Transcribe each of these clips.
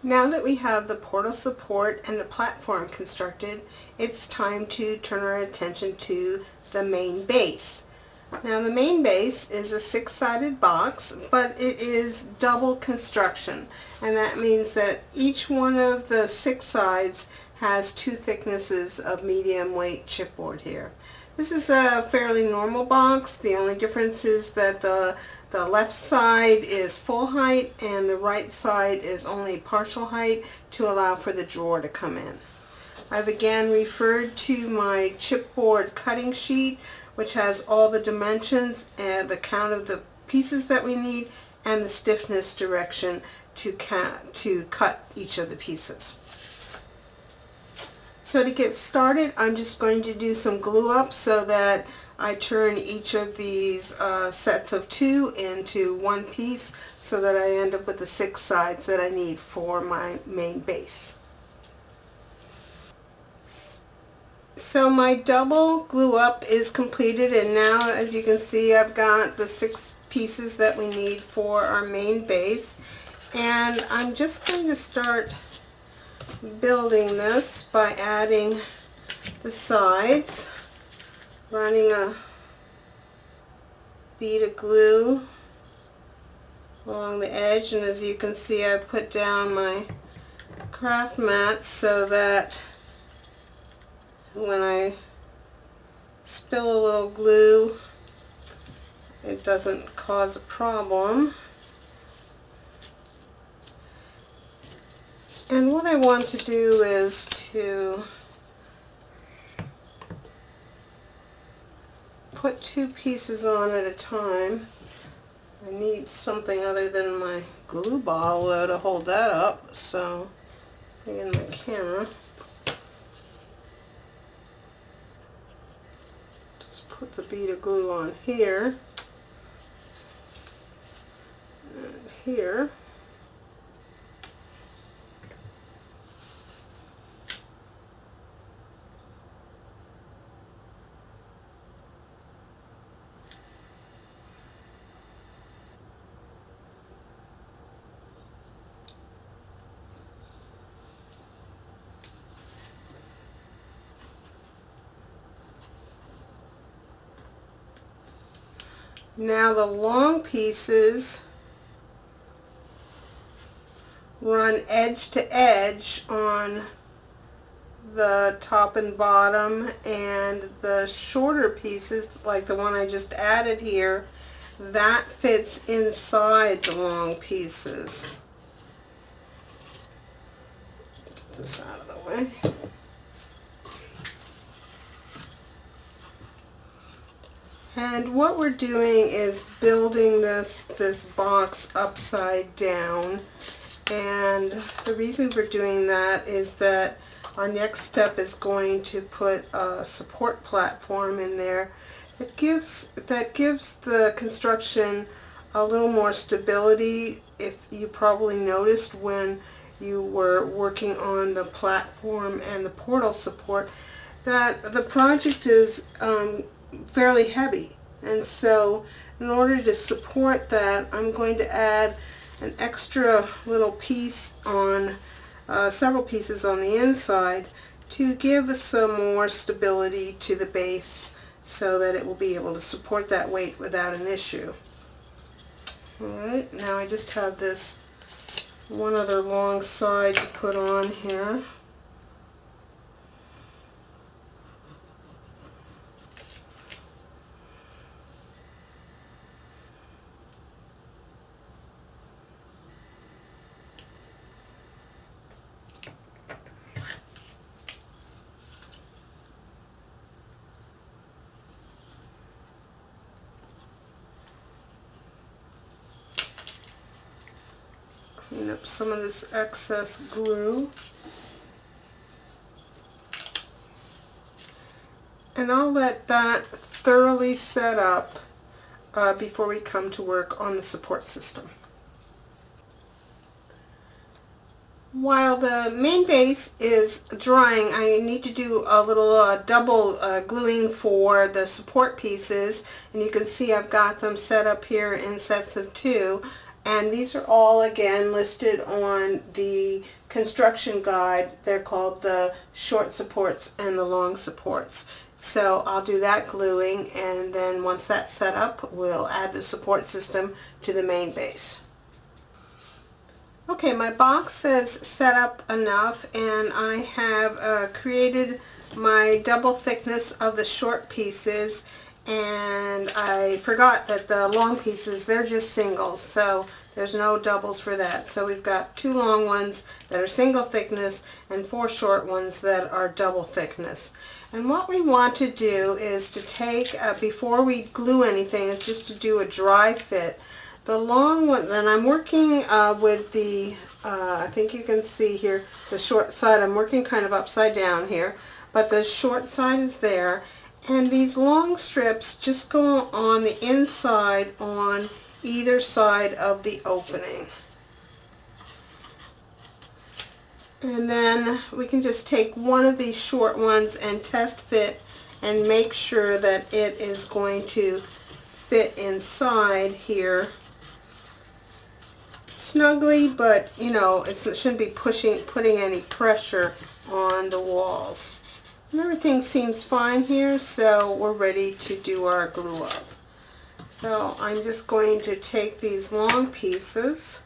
Now that we have the portal support and the platform constructed, it's time to turn our attention to the main base. Now the main base is a 6-sided box, but it is double construction, and that means that each one of the 6 sides has 2 thicknesses of medium weight chipboard here. This is a fairly normal box. The only difference is that the left side is full height and the right side is only partial height to allow for the drawer to come in. I've again referred to my chipboard cutting sheet, which has all the dimensions and the count of the pieces that we need and the stiffness direction to cut each of the pieces. So to get started, I'm just going to do some glue up so that I turn each of these sets of 2 into one piece so that I end up with the 6 sides that I need for my main base. So my double glue up is completed, and now as you can see I've got the 6 pieces that we need for our main base, and I'm just going to start building this by adding the sides, running a bead of glue along the edge, and as you can see I put down my craft mat so that when I spill a little glue it doesn't cause a problem. And what I want to do is to put 2 pieces on at a time. I need something other than my glue ball to hold that up, so bring in my camera. Just put the bead of glue on here and here. Now the long pieces run edge to edge on the top and bottom, and the shorter pieces, like the one I just added here, that fits inside the long pieces. Get this out of the way. And what we're doing is building this box upside down, and the reason for doing that is that our next step is going to put a support platform in there that gives the construction a little more stability. If you probably noticed when you were working on the platform and the portal support that the project is fairly heavy, and so in order to support that I'm going to add an extra little piece on several pieces on the inside to give some more stability to the base so that it will be able to support that weight without an issue. Alright, now I just have this one other long side to put on here. Clean up some of this excess glue. And I'll let that thoroughly set up before we come to work on the support system. While the main base is drying, I need to do a little double gluing for the support pieces, and you can see I've got them set up here in sets of 2, And these are all, again, listed on the construction guide. They're called the short supports and the long supports. So I'll do that gluing, and then once that's set up, we'll add the support system to the main base. Okay, my box is set up enough, and I have created my double thickness of the short pieces, and I forgot that the long pieces, they're just singles, so there's no doubles for that. So we've got 2 long ones that are single thickness and 4 short ones that are double thickness. And what we want to do is to take, before we glue anything, is just to do a dry fit. The long ones, and I'm working with the, I think you can see here, the short side. I'm working kind of upside down here, but the short side is there. And these long strips just go on the inside on either side of the opening. And then we can just take one of these short ones and test fit and make sure that it is going to fit inside here snugly, but you know, it shouldn't be putting any pressure on the walls. And everything seems fine here, so we're ready to do our glue up. So I'm just going to take these long pieces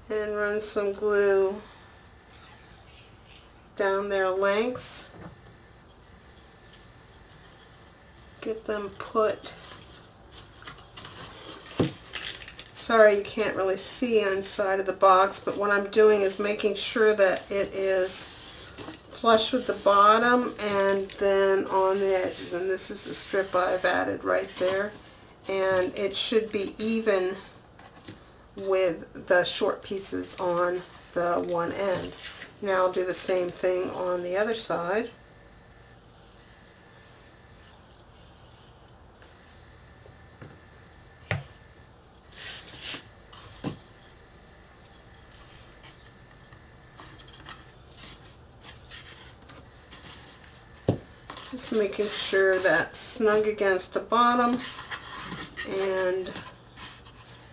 and run some glue down their lengths. Get them put. Sorry, you can't really see inside of the box, but what I'm doing is making sure that it is flush with the bottom and then on the edges. And this is the strip I've added right there. And it should be even with the short pieces on the one end. Now I'll do the same thing on the other side. Just making sure that's snug against the bottom and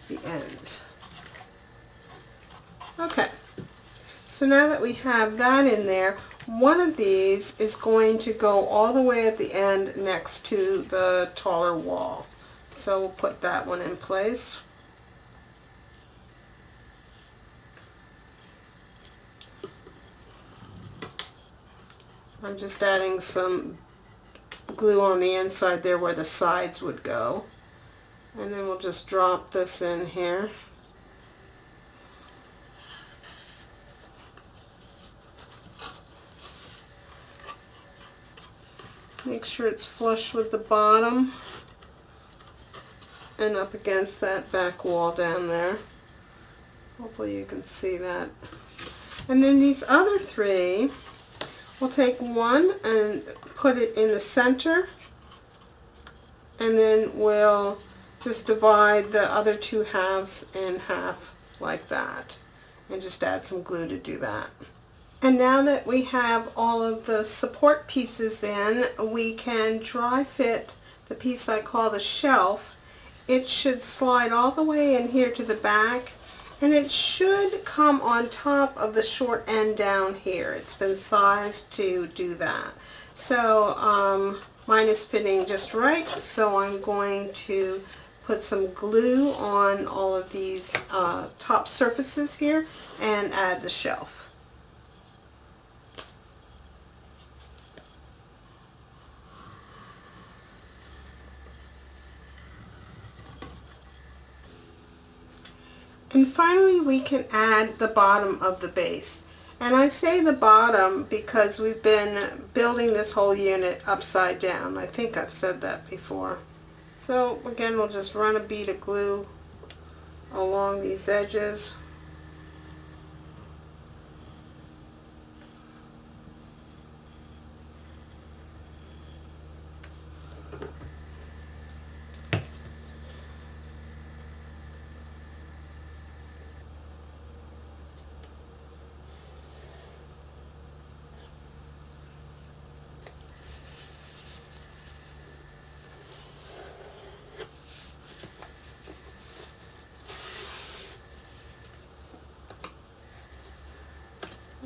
the ends. Okay, so now that we have that in there, one of these is going to go all the way at the end next to the taller wall. So we'll put that one in place. I'm just adding some glue on the inside there where the sides would go. And then we'll just drop this in here. Make sure it's flush with the bottom and up against that back wall down there. Hopefully you can see that. And then these other 3, we'll take one and put it in the center, and then we'll just divide the other 2 halves in half like that, and just add some glue to do that. And now that we have all of the support pieces in, we can dry fit the piece I call the shelf. It should slide all the way in here to the back, and it should come on top of the short end down here. It's been sized to do that. So mine is fitting just right, so I'm going to put some glue on all of these top surfaces here and add the shelf. And finally we can add the bottom of the base. And I say the bottom because we've been building this whole unit upside down. I think I've said that before. So again, we'll just run a bead of glue along these edges.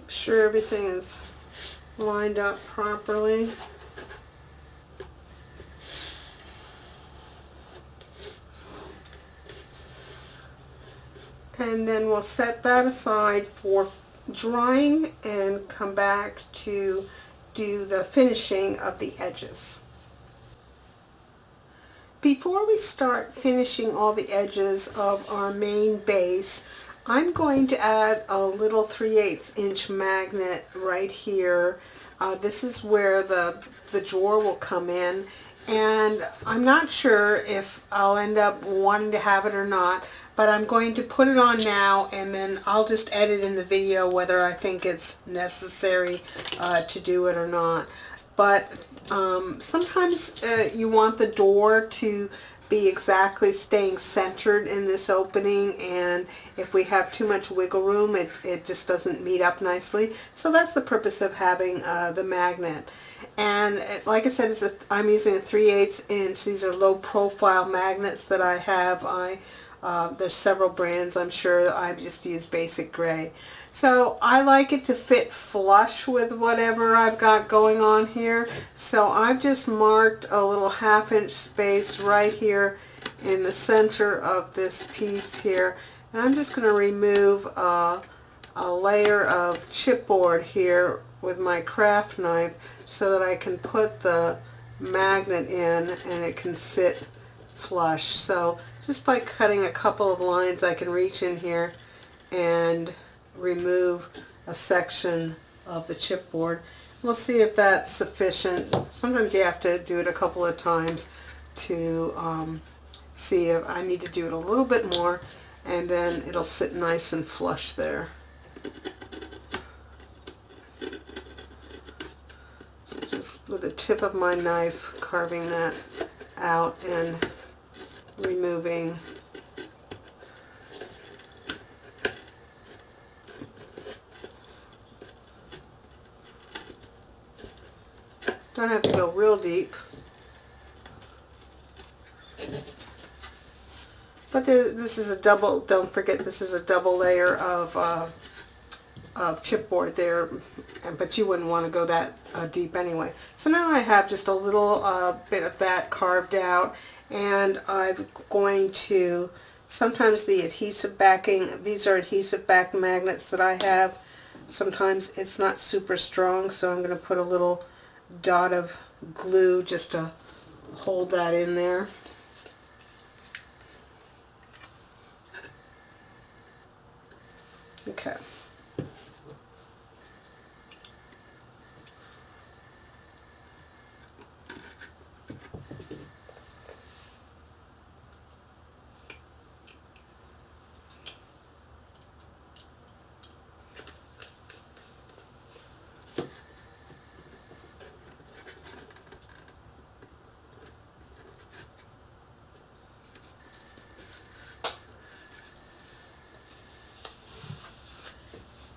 sure everything is lined up properly. And then we'll set that aside for drying and come back to do the finishing of the edges. Before we start finishing all the edges of our main base, I'm going to add a little 3/8 inch magnet right here. This is where the drawer will come in, and I'm not sure if I'll end up wanting to have it or not, but I'm going to put it on now, and then I'll just edit in the video whether I think it's necessary to do it or not. But sometimes you want the door to be exactly staying centered in this opening, and if we have too much wiggle room, it just doesn't meet up nicely. So that's the purpose of having the magnet. And like I said, I'm using a 3/8 inch. These are low profile magnets that I have. There's several brands, I'm sure. I just use basic gray. So I like it to fit flush with whatever I've got going on here. So I've just marked a little 1/2 inch space right here in the center of this piece here. And I'm just going to remove a layer of chipboard here with my craft knife so that I can put the magnet in and it can sit flush. So just by cutting a couple of lines, I can reach in here and remove a section of the chipboard. We'll see if that's sufficient. Sometimes you have to do it a couple of times to see if I need to do it a little bit more, and then it'll sit nice and flush there. So just with the tip of my knife carving that out and removing don't have to go real deep, but this is a double, don't forget this is a double layer of chipboard there, but you wouldn't want to go that deep anyway. So now I have just a little bit of that carved out, and I'm going to, sometimes the adhesive backing, these are adhesive back magnets that I have. Sometimes it's not super strong, so I'm going to put a little dot of glue just to hold that in there. Okay.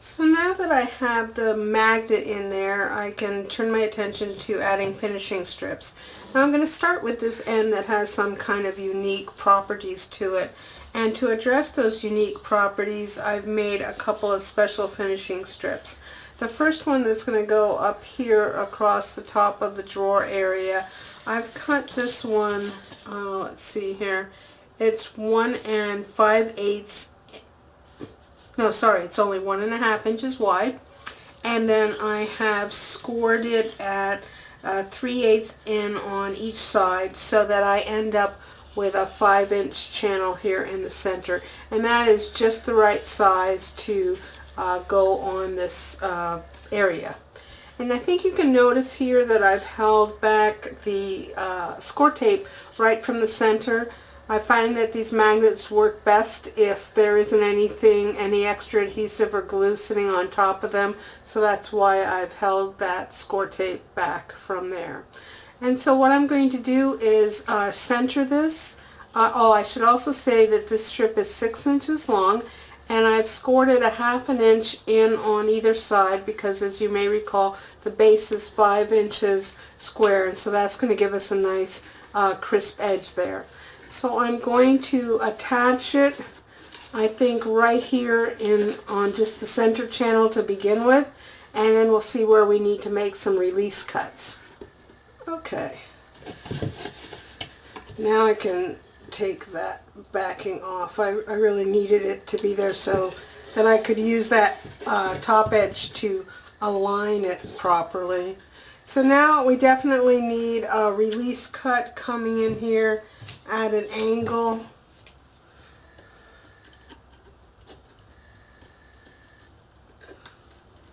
So now that I have the magnet in there, I can turn my attention to adding finishing strips. Now I'm going to start with this end that has some kind of unique properties to it. And to address those unique properties, I've made a couple of special finishing strips. The first one that's going to go up here across the top of the drawer area, I've cut this one, let's see here, it's 1 5/8. No, sorry, it's only 1 1/2 inches wide, and then I have scored it at 3/8 in on each side so that I end up with a 5-inch channel here in the center, and that is just the right size to go on this area. And I think you can notice here that I've held back the score tape right from the center. I find that these magnets work best if there isn't any extra adhesive or glue sitting on top of them, so that's why I've held that score tape back from there. And so what I'm going to do is center this. I should also say that this strip is 6 inches long, and I've scored it a 1/2 inch in on either side because, as you may recall, the base is 5 inches square, and so that's going to give us a nice crisp edge there. So I'm going to attach it I think right here on just the center channel to begin with, and then we'll see where we need to make some release cuts. Okay, now I can take that backing off. I really needed it to be there so that I could use that top edge to align it properly. So now we definitely need a release cut coming in here at an angle.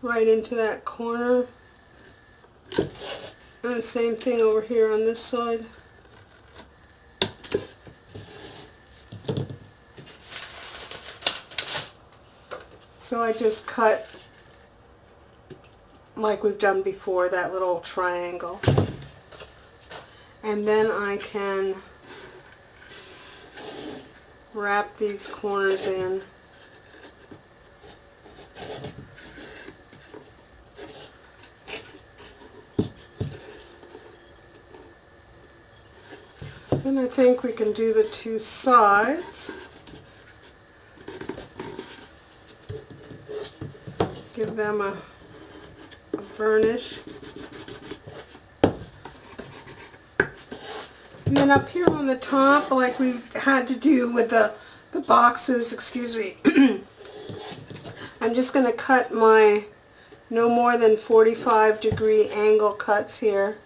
Right into that corner. And the same thing over here on this side. So I just cut like we've done before, that little triangle. And then I can wrap these corners in. And I think we can do the two sides. Give them a burnish. And then up here on the top, like we had to do with the boxes, excuse me, I'm just going to cut my no more than 45-degree angle cuts here.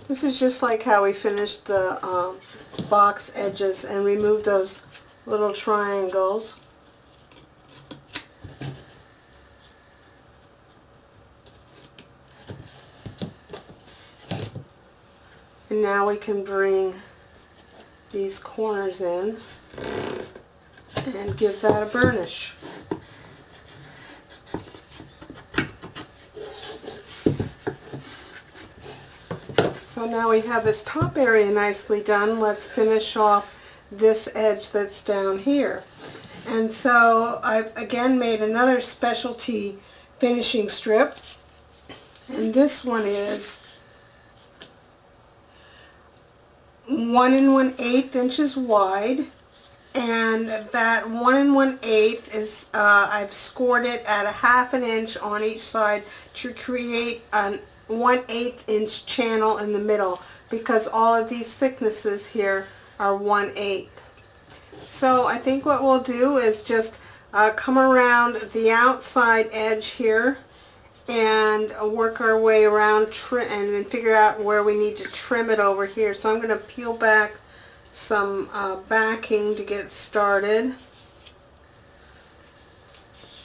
This is just like how we finished the box edges and remove those little triangles. And now we can bring these corners in and give that a burnish. So now we have this top area nicely done. Let's finish off this edge that's down here. And so I've again made another specialty finishing strip. And this one is 1 1/8 inches wide, and that 1 1/8 is I've scored it at 1/2 inch on each side to create a 1/8 inch channel in the middle, because all of these thicknesses here are 1/8. So I think what we'll do is just come around the outside edge here and work our way around and then figure out where we need to trim it over here. So I'm going to peel back some backing to get started. I'm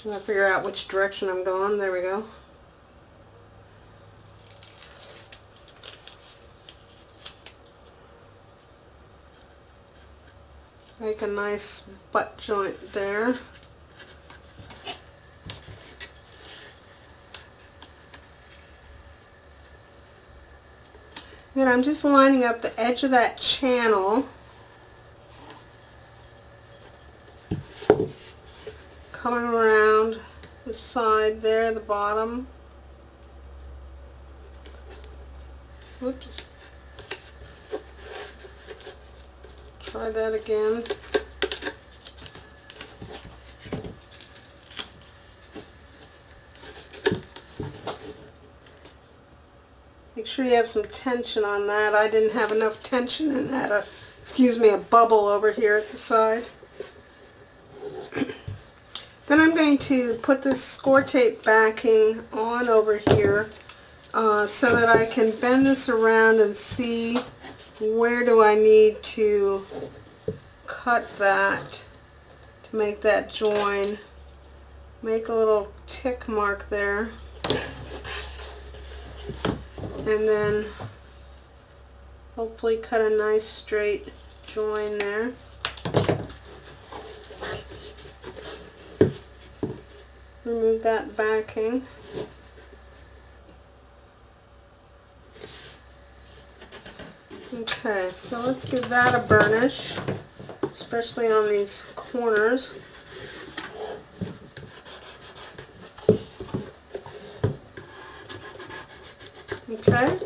going to figure out which direction I'm going. There we go. Make a nice butt joint there. Then I'm just lining up the edge of that channel, coming around the side there, the bottom. Oops. Try that again. Make sure you have some tension on that. I didn't have enough tension and had a bubble over here at the side. Then I'm going to put this score tape backing on over here so that I can bend this around and see where do I need to cut that to make that join. Make a little tick mark there. And then hopefully cut a nice straight join there. Remove that backing. Okay, so let's give that a burnish, especially on these corners. Okay,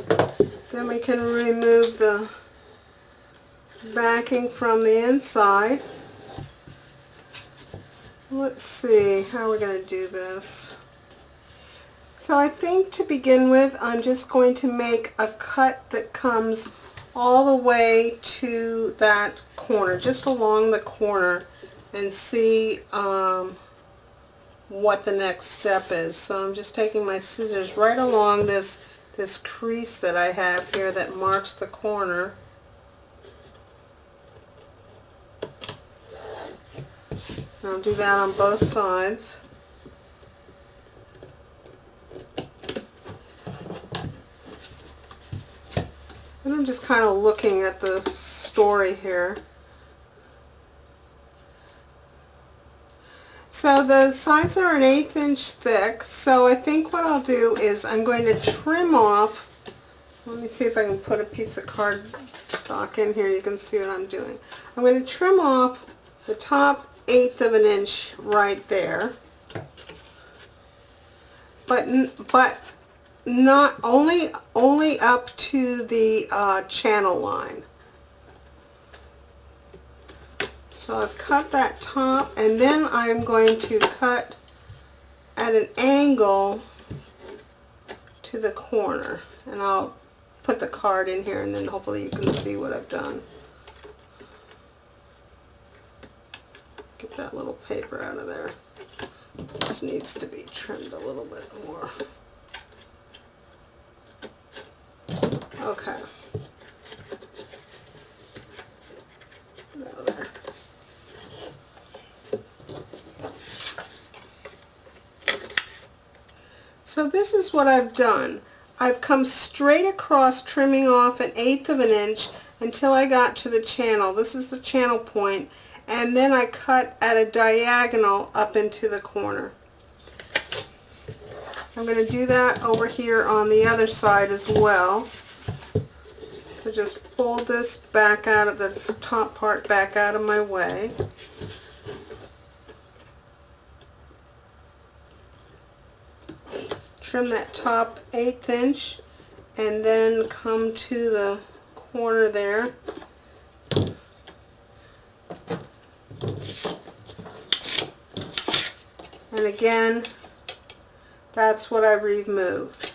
then we can remove the backing from the inside. Let's see how we're going to do this. So I think to begin with, I'm just going to make a cut that comes all the way to that corner, just along the corner, and see what the next step is. So I'm just taking my scissors right along this crease that I have here that marks the corner. And I'll do that on both sides. And I'm just kind of looking at the story here. So the sides are an 1/8 inch thick, so I think what I'll do is I'm going to trim off, let me see if I can put a piece of cardstock in here, you can see what I'm doing. I'm going to trim off the top 1/8 of an inch right there, but not only up to the channel line. So I've cut that top, and then I'm going to cut at an angle to the corner, and I'll put the card in here and then hopefully you can see what I've done. Get that little paper out of there. This needs to be trimmed a little bit more. Okay. Out of there. So this is what I've done. I've come straight across, trimming off an 1/8 of an inch until I got to the channel. This is the channel point, and then I cut at a diagonal up into the corner. I'm going to do that over here on the other side as well. So just fold this back out of this top part back out of my way. Trim that top 1/8 inch and then come to the corner there. And again, that's what I removed.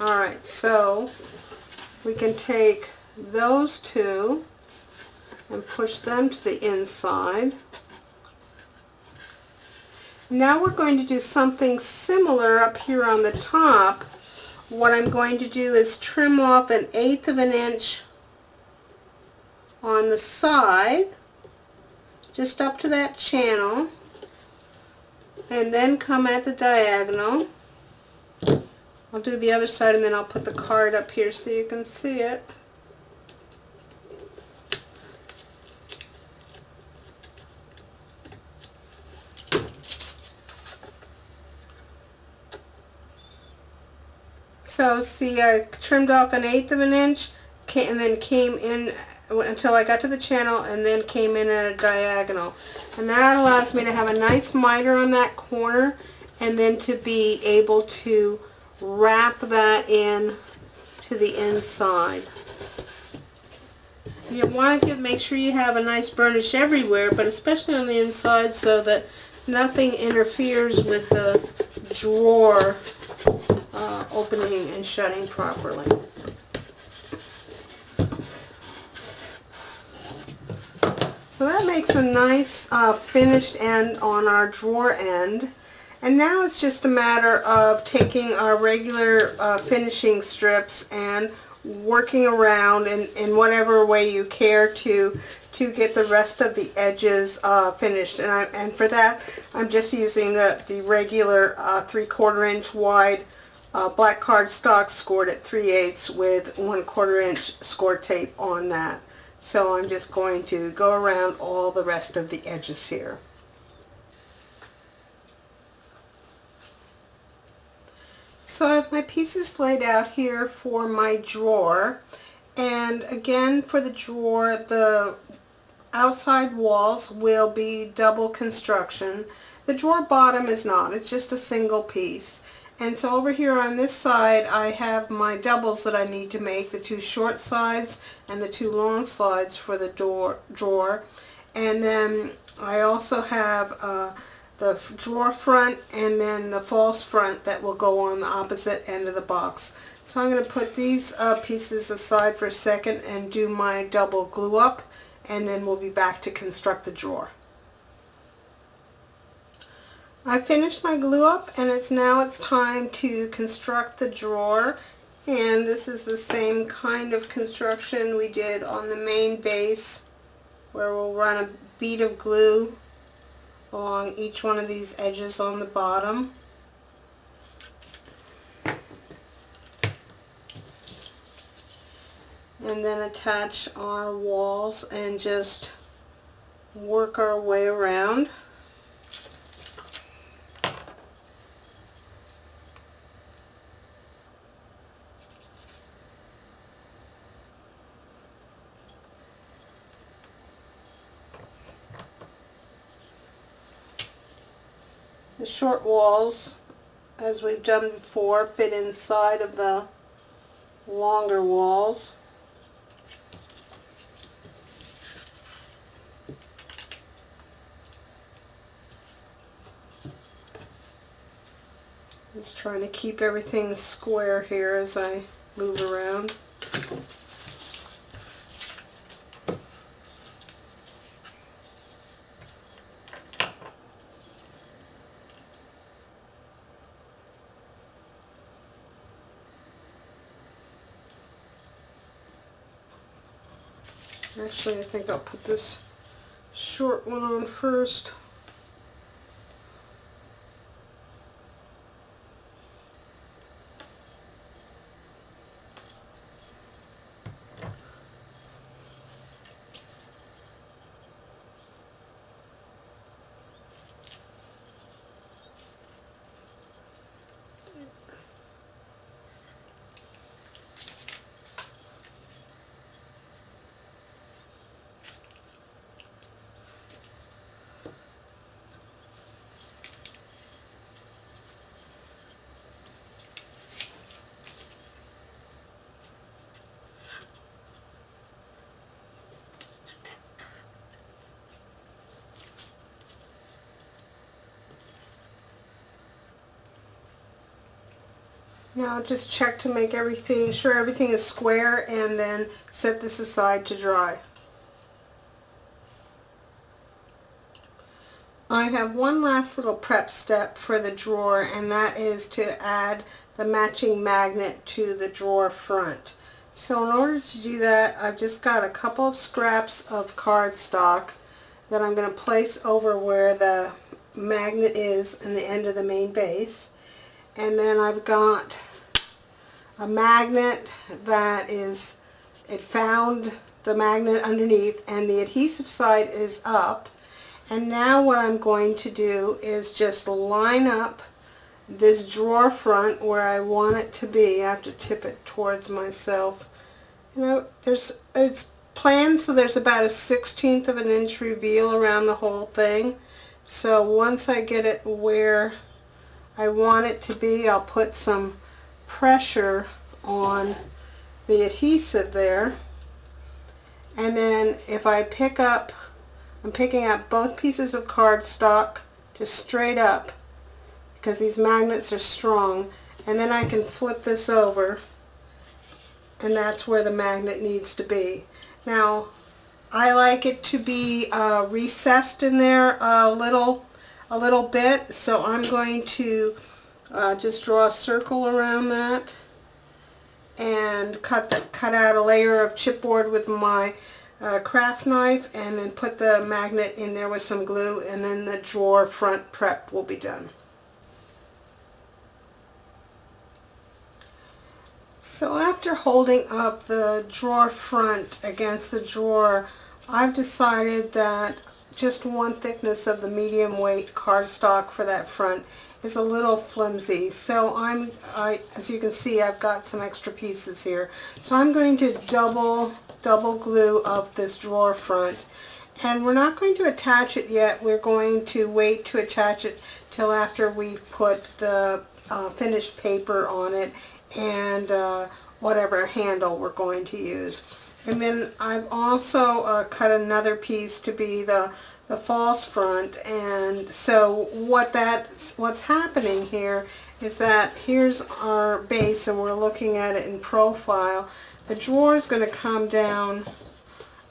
Alright, so we can take those two and push them to the inside. Now we're going to do something similar up here on the top. What I'm going to do is trim off an 1/8 of an inch on the side, just up to that channel, and then come at the diagonal. I'll do the other side and then I'll put the card up here so you can see it. So see, I trimmed off an 1/8 of an inch and then came in until I got to the channel and then came in at a diagonal. And that allows me to have a nice miter on that corner and then to be able to wrap that in to the inside. You want to make sure you have a nice burnish everywhere, but especially on the inside so that nothing interferes with the drawer opening and shutting properly. So that makes a nice finished end on our drawer end. And now it's just a matter of taking our regular finishing strips and working around in whatever way you care to get the rest of the edges finished. And for that, I'm just using the regular 3/4 inch wide black cardstock scored at 3/8 with 1/4 inch score tape on that. So I'm just going to go around all the rest of the edges here. So I have my pieces laid out here for my drawer, and again for the drawer the outside walls will be double construction. The drawer bottom is not, it's just a single piece. And so over here on this side I have my doubles that I need to make, the 2 short sides and the 2 long sides for the drawer. And then I also have drawer front and then the false front that will go on the opposite end of the box. So I'm going to put these pieces aside for a second and do my double glue up, and then we'll be back to construct the drawer. I finished my glue up, and it's time to construct the drawer. And this is the same kind of construction we did on the main base, where we'll run a bead of glue along each one of these edges on the bottom. And then attach our walls and just work our way around. The short walls, as we've done before, fit inside of the longer walls. Just trying to keep everything square here as I move around. Actually, I think I'll put this short one on first. Now just check to make sure everything is square, and then set this aside to dry. I have one last little prep step for the drawer, and that is to add the matching magnet to the drawer front. So in order to do that, I've just got a couple of scraps of cardstock that I'm going to place over where the magnet is in the end of the main base. And then I've got a magnet it found the magnet underneath, and the adhesive side is up. And now what I'm going to do is just line up this drawer front where I want it to be. I have to tip it towards myself. You know, it's planned so there's about a 1/16 of an inch reveal around the whole thing. So once I get it where I want it to be, I'll put some pressure on the adhesive there. And then if I I'm picking up both pieces of cardstock just straight up, because these magnets are strong, and then I can flip this over, and that's where the magnet needs to be. Now I like it to be recessed in there a little bit, so I'm going to just draw a circle around that and cut out a layer of chipboard with my craft knife, and then put the magnet in there with some glue, and then the drawer front prep will be done. So after holding up the drawer front against the drawer, I've decided that just one thickness of the medium weight cardstock for that front is a little flimsy. So as you can see, I've got some extra pieces here. So I'm going to double glue up this drawer front, and we're not going to attach it yet. We're going to wait to attach it till after we've put the finished paper on it and whatever handle we're going to use. And then I've also cut another piece to be the the false front. And so what's happening here is that here's our base and we're looking at it in profile. The drawer is going to come down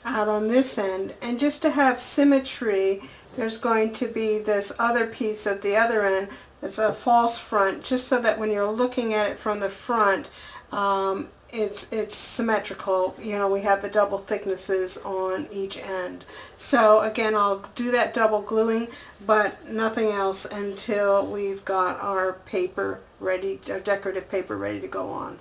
out on this end, and just to have symmetry, there's going to be this other piece at the other end that's a false front, just so that when you're looking at it from the front, it's symmetrical. You know, we have the double thicknesses on each end. So again, I'll do that double gluing, but nothing else until we've got our paper ready, our decorative paper ready to go on.